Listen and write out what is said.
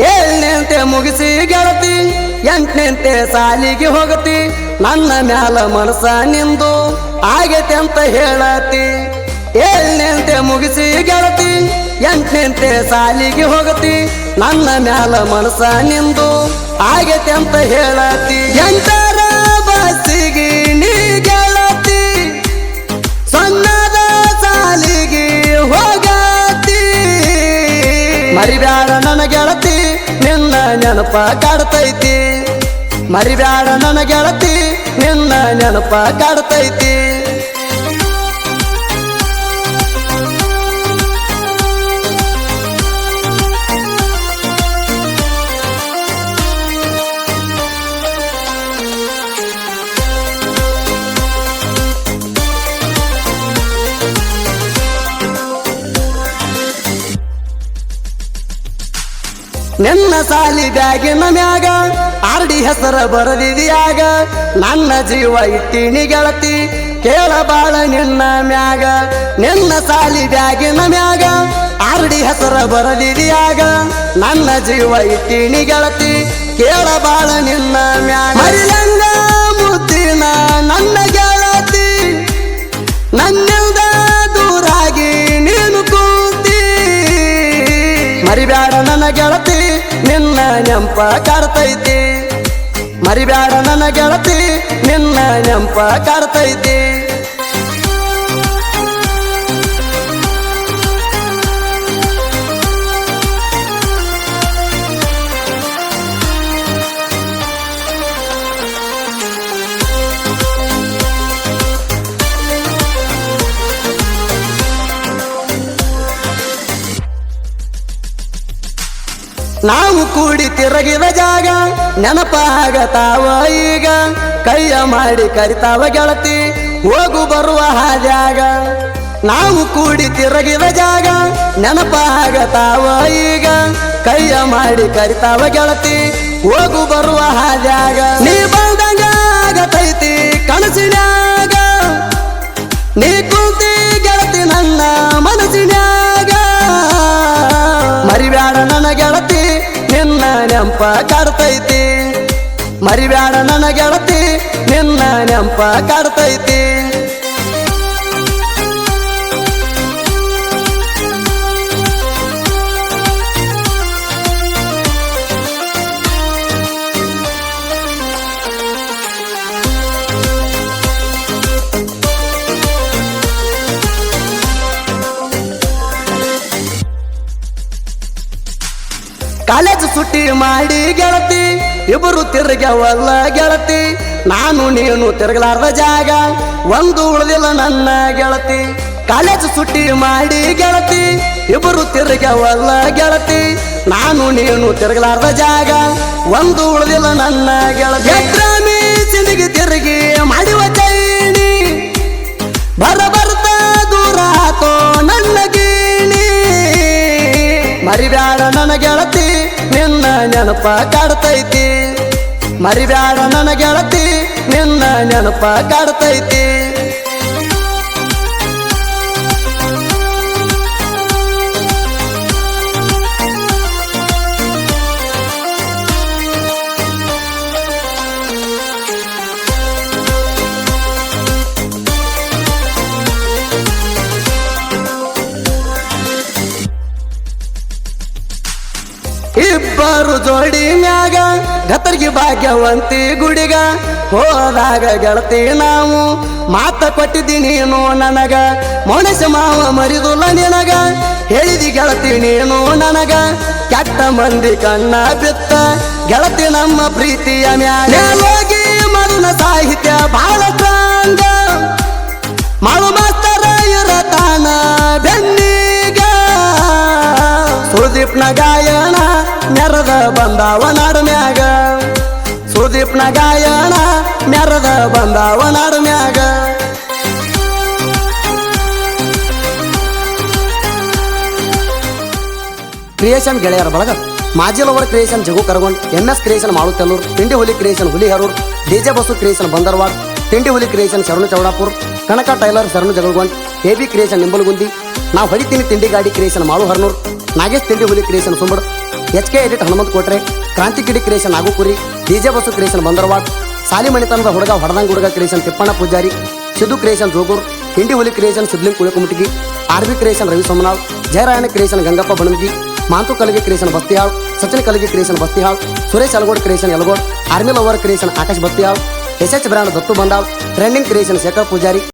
ಏಳನೇಂತೆ ಮುಗಿಸಿ ಗೆಳತಿ, ಎಂಟನೇಂತೆ ಸಾಲಿಗೆ ಹೋಗತಿ. ನನ್ನ ಮ್ಯಾಲ ಮನಸ ನಿಂದು ಆಗೈತೆ ಅಂತ ಹೇಳತಿ. ಏಳನೇಂತೆ ಮುಗಿಸಿ ಗೆಳತಿ, ಎಂಟನೇಂತೆ ಸಾಲಿಗೆ ಹೋಗತಿ. ನನ್ನ ಮ್ಯಾಲ ಮನಸ ನಿಂದು ಆಗೈತೆ ಅಂತ ಹೇಳತಿ. ಎಂಟರ ಬಸ್ಸಿಗೆ ನೀ ಗೆಳತಿ, ಸಣ್ಣದ ಸಾಲಿಗೆ ಹೋಗತಿ. ಮರಿಬ್ಯಾಡ ನನ್ನ ಗೆಳತಿ, ನಿನ್ನ ನೆನಪ ಕಾಡ್ತೈತಿ. ಮರಿಬ್ಯಾಡ ನನ್ನ ಗೆಳತಿ, ನಿನ್ನ ನೆನಪ ಕಾಡ್ತೈತಿ. ನಿನ್ನ ಸಾಲಿ ಬ್ಯಾಗಿನ ಮ್ಯಾಗ ಆರ್ಡಿ ಹೆಸರ ಬರದಿದ್ಯಾಗ, ನನ್ನ ಜೀವ ಇಟ್ಟಿನಿ ಗೆಳತಿ, ಕೇಳ ಬಾಳ ನಿನ್ನ ಮ್ಯಾಗ. ನಿನ್ನ ಸಾಲಿ ಬ್ಯಾಗಿನ ಮ್ಯಾಗ ಆರ್ಡಿ ಹೆಸರ ಬರದಿದ್ಯಾಗ, ನನ್ನ ಜೀವ ಇಟ್ಟಿನಿ ಗೆಳತಿ, ಕೇಳ ಬಾಳ ನಿನ್ನ ಮ್ಯಾಗ. ಮರಿಲಂಗ ಮುದ್ದಿನ ನನ್ನ ಗೆಳತಿ, ನನ್ನಿಂದ ದೂರಾಗಿ ನೀನು ಕೂತಿ. ಮರಿಬ್ಯಾಡ ನನ್ನ ಗೆಳತಿ, ನಿನ್ನ ನೆಂಪ ಕಾಡ್ತೈತಿ. ಮರಿಬ್ಯಾಡ ನನ್ನ ಗೆಳತಿ, ನಿನ್ನ ನೆಂಪ ಕಾಡ್ತೈತಿ. ನಾವು ಕೂಡಿ ತಿರುಗಿದ ಜಾಗ ನೆನಪಾಗತಾವ ಈಗ, ಕೈಯ ಮಾಡಿ ಕರಿತಾವ ಗೆಳತಿ, ಹೋಗು ಬರುವ ಹಾದ್ಯಾಗ. ನಾವು ಕೂಡಿ ತಿರುಗಿದ ಜಾಗ ನೆನಪಾಗತಾವ ಈಗ, ಕೈಯ ಮಾಡಿ ಕರಿತಾವ ಗೆಳತಿ, ಹೋಗು ಬರುವ ಹಾದ್ಯಾಗ. ನೀ ಬಂದಂಗ ಆಗತೈತಿ ಕನಸಿನ್ಯಾಗ, ನೀ ಕುಂತಿ ಗೆಳತಿ ನನ್ನ ಮನಸ್ಸಿನ್ಯಾಗ. ಮರಿಬ್ಯಾಡ ನನ್ನ ಗೆಳತಿ, ನಿನ್ನ ನೆಂಪ ಕಾಡ್ತೈತಿ. ಮರಿಬ್ಯಾಡ ನನ್ನ ಗೆಳತಿ, ನಿನ್ನ ನೆಂಪ ಕಾಡ್ತೈತಿ. ಕಾಲೇಜ್ ಸುಟ್ಟಿ ಮಾಡಿ ಗೆಳತಿ, ಇಬ್ಬರು ತಿರುಗವಲ್ಲ ಗೆಳತಿ, ನಾನು ನೀನು ತಿರುಗಲಾರ್ದ ಜಾಗ ಒಂದು ಉಳಿದಿಲ್ಲ ನನ್ನ ಗೆಳತಿ. ಕಾಲೇಜ್ ಸುಟ್ಟಿ ಮಾಡಿ ಗೆಳತಿ, ಇಬ್ಬರು ತಿರುಗವಲ್ಲ ಗೆಳತಿ, ನಾನು ನೀನು ತಿರುಗಲಾರ್ದ ಜಾಗ ಒಂದು ಉಳಿದಿಲ್ಲ ನನ್ನ ಗೆಳತಿ. ಎಕ್ರಾಮಿ ಸಿಂದಿಗೆ ತಿರುಗಿ ಮಾಡುವ ಚೈನಿ, ಬರ್ತ ದೂರ ಆತೋ ನನ್ನ ಗೀಣಿ. ಮರಿಬ್ಯಾಡ ನನ್ನ ಗೆಳತಿ, ನಿನ್ನ ನೆನಪ ಕಾಡ್ತೈತಿ. ಮರಿಬ್ಯಾಡ ನನ್ನ ಗೆಳತಿ, ನಿನ್ನ ನೆನಪ ಕಾಡ್ತೈತಿ. ಇಬ್ಬರು ಜೋಡಿ ಮ್ಯಾಗ ಗತರ್ಗಿ ಭಾಗ್ಯವಂತಿ ಗುಡಿಗ, ಹೋದಾಗ ಗೆಳತಿ ನಾವು ಮಾತ ಕೊಟ್ಟಿದ್ದಿ ನೀನು ನನಗ. ಮೌನೇಶ ಮಾವ ಮರಿದುಲ್ಲ ನಿನಗ, ಹೇಳಿದಿ ಗೆಳತಿ ನೀನು ನನಗ. ಕೆಟ್ಟ ಮಂದಿ ಕಣ್ಣ ಬಿತ್ತ ಗೆಳತಿ ನಮ್ಮ ಪ್ರೀತಿಯ ಮ್ಯಾಗ. ಹೋಗಿ ಮರುನ ಸಾಹಿತ್ಯ ಬಾಳ ಸ್ಟ್ರಾಂಗ, ಮಾವು ಮಾಸ್ತರ ಇರತಾನ ಬೆನ್ನಿಗ. ಸುದೀಪ್ನ ಗಾಯನ ಮೆರದ ಬಂದಾವ ನಾಡು ಮ್ಯಾಗ, ಸುದೀಪ್ನ ಗಾಯನ ಮೆರದ ಬಂದಾವ ನಾಡು ಮ್ಯಾಗ. ಕ್ರಿಯೇಷನ್ ಗೆಳೆಯರ ಬಳಗ ಮಾಜಿಲವರ ಕ್ರಿಯೇಷನ್ ಜಗು ಕರಗೊಂಡ್, MS ಕ್ರಿಯೇಷನ್ ಮಾಳುತೆಲ್ಲೂರು, ತಿಂಡಿ ಹುಲಿ ಕ್ರಿಯೇಷನ್ ಹುಲಿ ಹರೂರ್, DJ ಬಸು ಕ್ರಿಯೇಷನ್ ಬಂದರ್ವಾಡ್, ತಿಂಡಿ ಹುಲಿ ಕ್ರಿಯೇಷನ್ ಶರಣು ಚೌಡಾಪುರ್, ಕನಕ ಟೈಲರ್ ಶರಣು ಜಗಳಗೊಂಡ್, AB ಕ್ರಿಯೇಷನ್ ನಿಂಬಲಗುಂದಿ, ನಾವು ಹೊಡಿತೀನಿ ತಿಂಡಿ ಗಾಡಿ ಕ್ರಿಯೇಷನ್ ಮಾಳು ಹರ್ನೂರ್, ನಾಗೇಶ್ ತಿಂಡಿ ಹುಲಿ creation Sumbad, HK edit Hanumanth Kotre, ಕ್ರಾಂತಿ ಕಿಡಿ creation Nagukuri, DJ Basu creation Bandarwad, ಸಾಲಿಮಣಿತನದ ಹುಡುಗ ಹೊಡದಂಗ ಹುಡುಗ ಕ್ರಿಯೇಷನ್ ತಿಪ್ಪಣ್ಣ ಪೂಜಾರಿ, ಸಿದ್ದು ಕ್ರಿಯೇಷನ್ ಜೋಗೂರ್, ತಿಂಡಿ ಹುಲಿ creation Sidling Kulikumatagi, RB creation Ravi Somanal, Jayarayana creation Gangappa Banangi, Manthu Kalagi creation Bastihal, Sachin Kalagi creation Bastihal, Suresh Alagod creation Yalagod, army lover creation Akash Bastihal, SH brand Dattu Bandal, trending creation Shekhar Poojary.